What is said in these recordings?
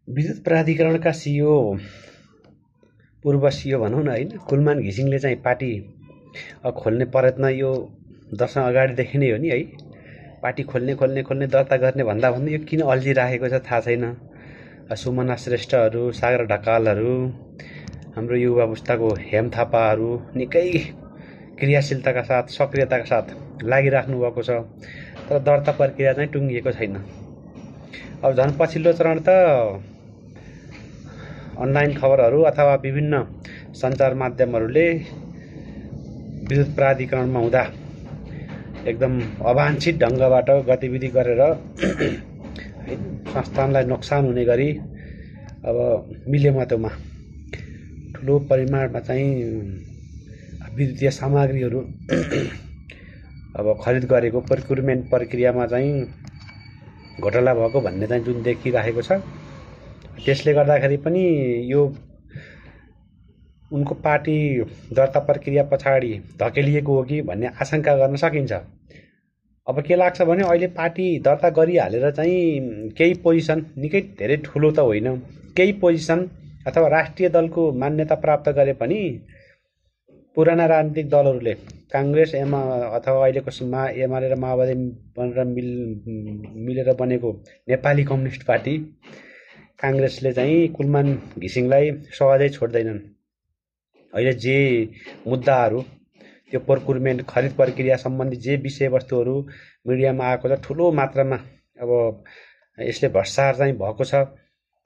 विद्युत प्राधिकरणका सिइओ पूर्व सिइओ भनौँ न हैन कुलमान घिसिङले चाहिँ पार्टी खोल्ने प्रयत्न यो दशैं अगाडिदेखि नै हो नि है। पार्टी खोल्ने दर्ता गर्ने भन्दा भन्दै यो किन अल्झिराखेको छ थाहा छैन। सुमना श्रेष्ठहरू, सागर ढकालहरू, हाम्रो युवा पुस्ताको हेम थापाहरू निकै क्रियाशीलताका साथ सक्रियताका साथ लागिराख्नु भएको छ, तर दर्ता प्रक्रिया चाहिँ टुङ्गिएको छैन। अब झन् पछिल्लो चरण त अनलाइन खबरहरू अथवा विभिन्न सञ्चार माध्यमहरूले विद्युत प्राधिकरणमा हुँदा एकदम अवाञ्छित ढङ्गबाट गतिविधि गरेर संस्थानलाई नोक्सान हुने गरी अब मिलेमतोमा ठुलो परिमाणमा चाहिँ विद्युतीय सामग्रीहरू अब खरिद गरेको प्रोक्युरमेन्ट प्रक्रियामा चाहिँ घोटाला भएको भन्ने चाहिँ जुन देखिरहेको छ, त्यसले गर्दाखेरि पनि यो उनको पार्टी दर्ता प्रक्रिया पछाडि धकेलिएको हो कि भन्ने आशंका गर्न सकिन्छ। अब के लाग्छ भने अहिले पार्टी दर्ता गरिहालेर चाहिँ केही पोजिसन निकै धेरै ठुलो त होइन, केही पोजिसन अथवा राष्ट्रिय दलको मान्यता प्राप्त गरे पनि पुराना राजनीतिक दलहरूले कांग्रेस अथवा अहिलेको एमाले र माओवादी मिलेर बनेको नेपाली कम्युनिस्ट पार्टी कांग्रेसले चाहिँ कुलमान घिसिङलाई सहजै छोड्दैनन्। अहिले जे मुद्दाहरू त्यो प्रोक्युरमेन्ट खरिद प्रक्रिया सम्बन्धी जे विषयवस्तुहरू मिडियामा आएको छ, ठुलो मात्रामा अब यसले भ्रष्टाचार चाहिँ भएको छ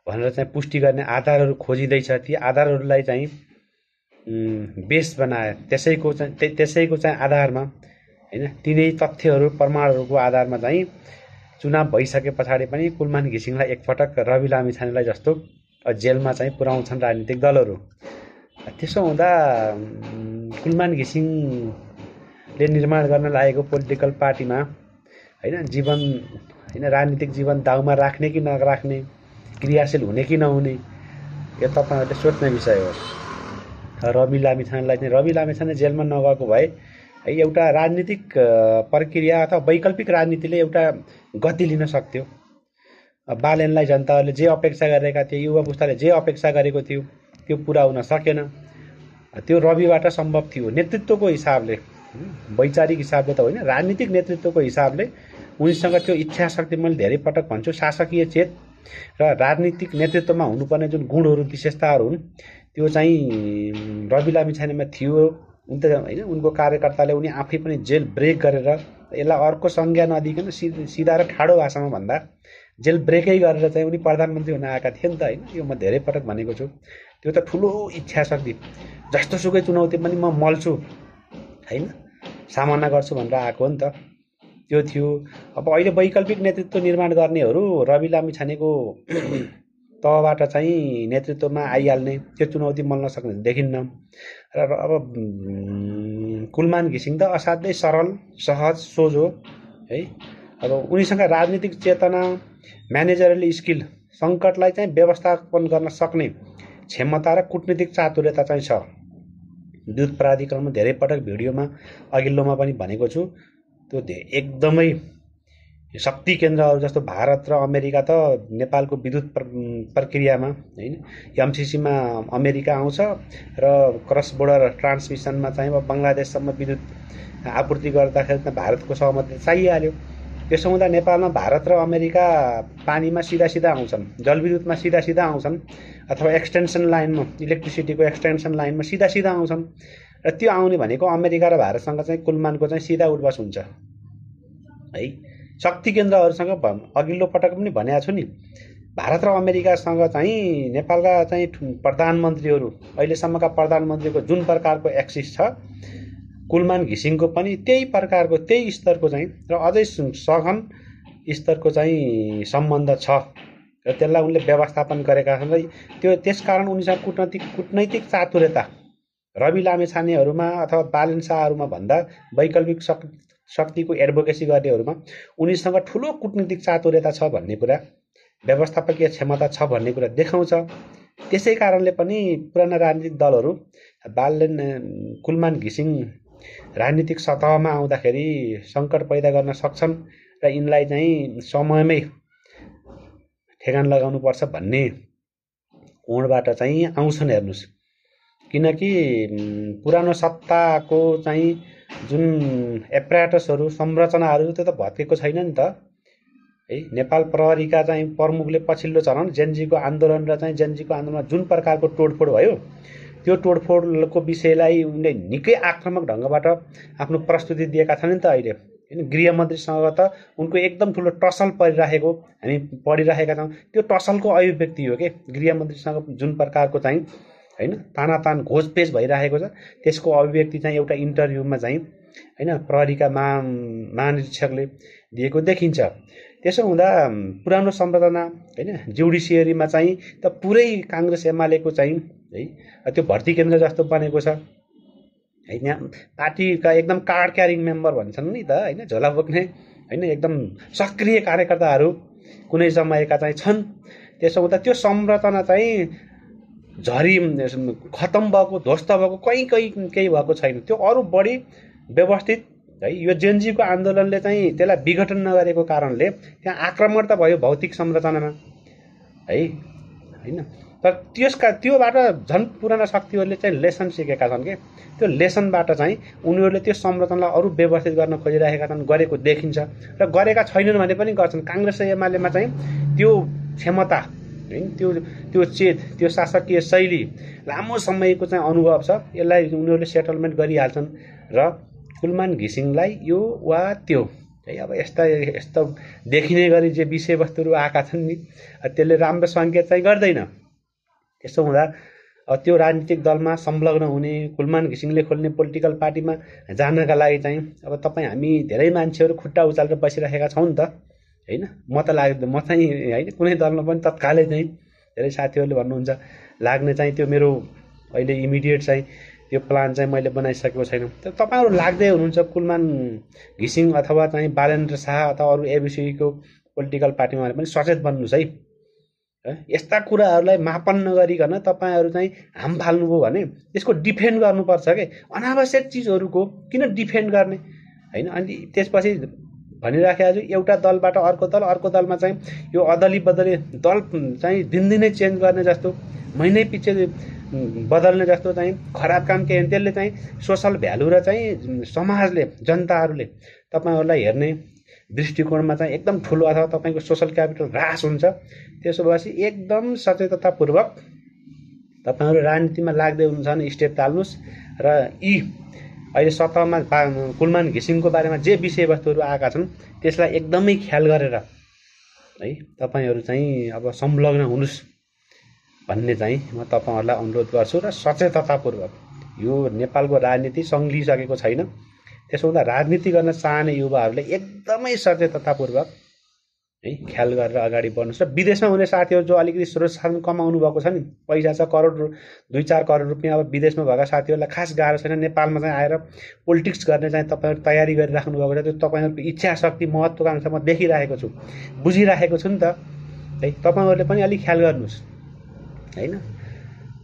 भनेर चाहिँ पुष्टि गर्ने आधारहरू खोजिँदैछ। ती आधारहरूलाई चाहिँ बेस बनाए त्यसैको चाहिँ आधारमा हैन, तिनै तथ्यहरू प्रमाणहरूको आधारमा चाहिँ चुनाव भइसके पछाडि पनि कुलमान घिसिङलाई एकपटक रवि लामिछानेलाई जस्तो जेलमा चाहिँ पुर्याउँछन् राजनीतिक दलहरू। त्यसो हुँदा कुलमान घिसिङले निर्माण गर्न लागेको पोलिटिकल पार्टीमा हैन जीवन हैन राजनीतिक जीवन दाउमा राख्ने कि नराख्ने, क्रियाशील हुने कि नहुने, यो तपाईहरुले सोच्ने विषय हो। रवि लामिछाने जेलमा नगएको भए है एउटा राजनीतिक प्रक्रिया अथवा वैकल्पिक राजनीतिले एउटा गति लिन सक्थ्यो। बालेनलाई जनताहरूले जे अपेक्षा गरेका थिए, युवा पुस्ताले जे अपेक्षा गरेको थियो त्यो पुरा हुन सकेन। त्यो रविबाट सम्भव थियो। नेतृत्वको हिसाबले, वैचारिक हिसाबले त होइन, राजनीतिक नेतृत्वको हिसाबले उनीसँग त्यो इच्छा शक्ति, मैले धेरै पटक भन्छु, शासकीय चेत र राजनीतिक नेतृत्वमा हुनुपर्ने जुन गुणहरू विशेषताहरू हुन् त्यो चाहिँ रवि लामिछानेमा थियो। हैन, उनको कार्यकर्ताले उनी आफै पनि जेल ब्रेक गरेर, यसलाई अर्को संज्ञा नदिकन सिधा र ठाडो भाषामा भन्दा जेल ब्रेकै गरेर चाहिँ उनी प्रधानमन्त्री हुन आएका थिए नि त। हैन, यो म धेरै पटक भनेको छु। त्यो त ठुलो इच्छा शक्ति, जस्तो सुकै चुनौती पनि म मल्छु हैन, सामना गर्छु भनेर आएको हो नि त, त्यो थियो। अब अहिले वैकल्पिक नेतृत्व निर्माण गर्नेहरू रवि लामिछानेको तहबाट चाहिँ नेतृत्वमा आइहाल्ने, त्यो चुनौती मल्न सक्ने देखिन्न। र अब कुलमान घिसिङ त असाध्यै सरल, सहज, सोझो है। अब उनीसँग राजनीतिक चेतना, म्यानेजरियल स्किल, संकटलाई चाहिँ व्यवस्थापन गर्न सक्ने क्षमता र कूटनीतिक चातुर्यता चाहिँ छ। विद्युत प्राधिकरणमा धेरै पटक भिडियोमा अघिल्लोमा पनि भनेको छु, त्यो एकदमै शक्ति केन्द्रहरू जस्तो भारत र अमेरिका त नेपालको विद्युत प्रक्रियामा हैन, एमसीसीमा अमेरिका आउँछ र क्रस बोर्डर ट्रान्समिसनमा चाहिँ बंगलादेशसम्म विद्युत आपूर्ति गर्दाखेरि त भारतको सहमति चाहिहाल्यो। त्यसो हुँदा नेपालमा भारत र अमेरिका पानीमा सिधा आउँछन्, जलविद्युतमा सिधा आउँछन्, अथवा एक्सटेन्सन लाइनमा, इलेक्ट्रिसिटीको एक्सटेन्सन लाइनमा सिधा आउँछन्। र त्यो आउने भनेको अमेरिका र भारतसँग चाहिँ कुलमानको चाहिँ सिधा उठबस हुन्छ है। शक्ति केन्द्रहरूसँग अघिल्लो पटक पनि भनेको छु नि, भारत र अमेरिकासँग चाहिँ नेपालका चाहिँ प्रधानमन्त्रीहरू, अहिलेसम्मका प्रधानमन्त्रीको जुन प्रकारको एक्सिस छ, कुलमान घिसिङको पनि त्यही प्रकारको, त्यही स्तरको चाहिँ र अझै सघन स्तरको चाहिँ सम्बन्ध छ र त्यसलाई उनले व्यवस्थापन गरेका छन्। र त्यो त्यसकारण उनीसँग कूटनैतिक चातुर्यता रवि लामिछानेहरूमा अथवा बालेन शाहहरूमा भन्दा वैकल्पिक शक्तिको एडभोकेसी गर्नेहरूमा उनीसँग ठुलो कूटनीतिक चातुर्यता छ भन्ने कुरा, व्यवस्थापकीय क्षमता छ भन्ने कुरा देखाउँछ। त्यसै कारणले पनि पुराना राजनीतिक दलहरू बालेन, कुलमान घिसिङ राजनीतिक सतहमा आउँदाखेरि संकट पैदा गर्न सक्छन् र यिनलाई चाहिँ समयमै ठेगान लगाउनुपर्छ भन्ने कोणबाट चाहिँ आउँछन् हेर्नुस्। किनकि पुरानो सत्ताको चाहिँ जुन एप्राटसहरू संरचनाहरू त्यो त भत्केको छैन नि त है। नेपाल प्रहरीका चाहिँ प्रमुखले पछिल्लो चरण जेनजीको आन्दोलन र चाहिँ जेनजीको आन्दोलनमा जुन प्रकारको तोडफोड भयो त्यो तोडफोडको विषयलाई उनले निकै आक्रामक ढङ्गबाट आफ्नो प्रस्तुति दिएका छन् नि त अहिले हैन। गृहमन्त्रीसँग त उनको एकदम ठुलो टसल परिराखेको हामी पढिराखेका छौँ। त्यो टसलको अभिव्यक्ति हो के गृहमन्त्रीसँग जुन प्रकारको चाहिँ हैन तानातान घोचपेच भइरहेको छ त्यसको अभिव्यक्ति चाहिँ एउटा इन्टरभ्यूमा चाहिँ हैन प्रहरीका महानिरीक्षकले दिएको देखिन्छ। त्यसो हुँदा पुरानो संरचना हैन जुडिसियरीमा चाहिँ त पुरै कांग्रेस एमालेको चाहिँ है त्यो भर्ती केन्द्र जस्तो बनेको छ है। यहाँ पार्टीका एकदम कार्ड क्यारिङ मेम्बर भन्छन् नि त हैन, झोला बोक्ने हैन एकदम सक्रिय कार्यकर्ताहरू कुनै समयका चाहिँ छन्। त्यसो हुँदा त्यो संरचना चाहिँ झरी खतम भएको ध्वस्त भएको केही भएको छैन। त्यो अरू बढी व्यवस्थित है। यो जेनजीको आन्दोलनले चाहिँ त्यसलाई विघटन नगरेको कारणले त्यहाँ आक्रमण त भयो भौतिक संरचनामा है हैन। तर त्योबाट झन् पुराना शक्तिहरूले चाहिँ लेसन सिकेका छन् के। त्यो लेसनबाट चाहिँ उनीहरूले त्यो संरचनालाई अरू व्यवस्थित गर्न खोजिरहेका छन्, गरेको देखिन्छ र गरेका छैनन् भने पनि गर्छन्। कांग्रेस र एमालेमा चाहिँ त्यो क्षमता हैन त्यो चेत त्यो शासकीय शैली लामो समयको चाहिँ अनुभव छ। यसलाई उनीहरूले सेटलमेन्ट गरिहाल्छन् र कुलमान घिसिङलाई यो वा त्यो है अब यस्ता देखिने गरी जे विषयवस्तुहरू आएका छन् नि त्यसले राम्रो सङ्केत चाहिँ गर्दैन। त्यसो हुँदा त्यो राजनीतिक दलमा संलग्न हुने कुलमान घिसिङले खोल्ने पोलिटिकल पार्टीमा जानका लागि चाहिँ अब तपाईँ हामी धेरै मान्छेहरू खुट्टा उचालेर बसिरहेका छौँ नि त हैन। म चाहिँ हैन कुनै दलमा पनि तत्कालै चाहिँ धेरै साथीहरूले भन्नुहुन्छ लाग्ने चाहिँ त्यो मेरो अहिले इमिडिएट चाहिँ त्यो प्लान चाहिँ मैले बनाइसकेको छैन। तर तपाईँहरू लाग्दै हुनुहुन्छ कुलमान घिसिङ अथवा चाहिँ बालेन्द्र शाह अथवा अरू एबिसीको पोलिटिकल पार्टीमा पनि सचेत बन्नुहोस् है। यस्ता कुराहरूलाई मापन नगरिकन तपाईँहरू चाहिँ हाम फाल्नुभयो भने त्यसको डिफेन्ड गर्नुपर्छ के। अनावश्यक चिजहरूको किन डिफेन्ड गर्ने हैन। अनि त्यसपछि भनिराखेको छु एउटा दलबाट अर्को दलमा चाहिँ यो अदली बदली दल चाहिँ दिनदिनै चेन्ज गर्ने जस्तो महिनै पछि बदल्ने जस्तो चाहिँ खराब काम के त्यसले चाहिँ सोसल भ्यालु र चाहिँ समाजले जनताहरूले तपाईँहरूलाई हेर्ने दृष्टिकोणमा चाहिँ एकदम ठुलो अथवा तपाईँको सोसल क्यापिटल ह्रास हुन्छ। त्यसो भएपछि एकदम सचेततापूर्वक तपाईँहरू राजनीतिमा लाग्दै हुनुहुन्छ भने स्टेप चाल्नुहोस् र यी अहिले सत्तामा कुलमान घिसिङको बारेमा जे विषयवस्तुहरू आएका छन् त्यसलाई एकदमै ख्याल गरेर है तपाईँहरू चाहिँ अब संलग्न हुनुहोस् भन्ने चाहिँ म तपाईँहरूलाई अनुरोध गर्छु। र सचेततापूर्वक यो नेपालको राजनीति सङ्घलिसकेको छैन। त्यसो हुँदा राजनीति गर्न चाहने युवाहरूले एकदमै सचेततापूर्वक है ख्याल गरेर अगाडि बढ्नुहोस्। र विदेशमा हुने साथीहरू जो अलिकति स्रोत साधन कमाउनु भएको छ नि, पैसा छ करोड 2-4 करोड रुपियाँ अब विदेशमा भएका साथीहरूलाई खास गाह्रो छैन। नेपालमा चाहिँ आएर पोलिटिक्स गर्ने चाहिँ तपाईँहरू तयारी गरिराख्नु भएको छ। त्यो तपाईँहरूको इच्छा शक्ति महत्त्वकांक्षा म देखिरहेको छु, बुझिरहेको छु नि त है। तपाईँहरूले पनि अलिक ख्याल गर्नुहोस् हैन,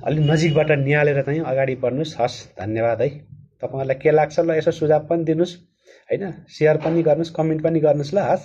अलि नजिकबाट निहालेर चाहिँ अगाडि बढ्नुहोस्। हस्, धन्यवाद है। तपाईँहरूलाई के लाग्छ ल यसो सुझाव पनि दिनुहोस् हैन, सेयर पनि गर्नुहोस्, कमेन्ट पनि गर्नुहोस् ल। हस्।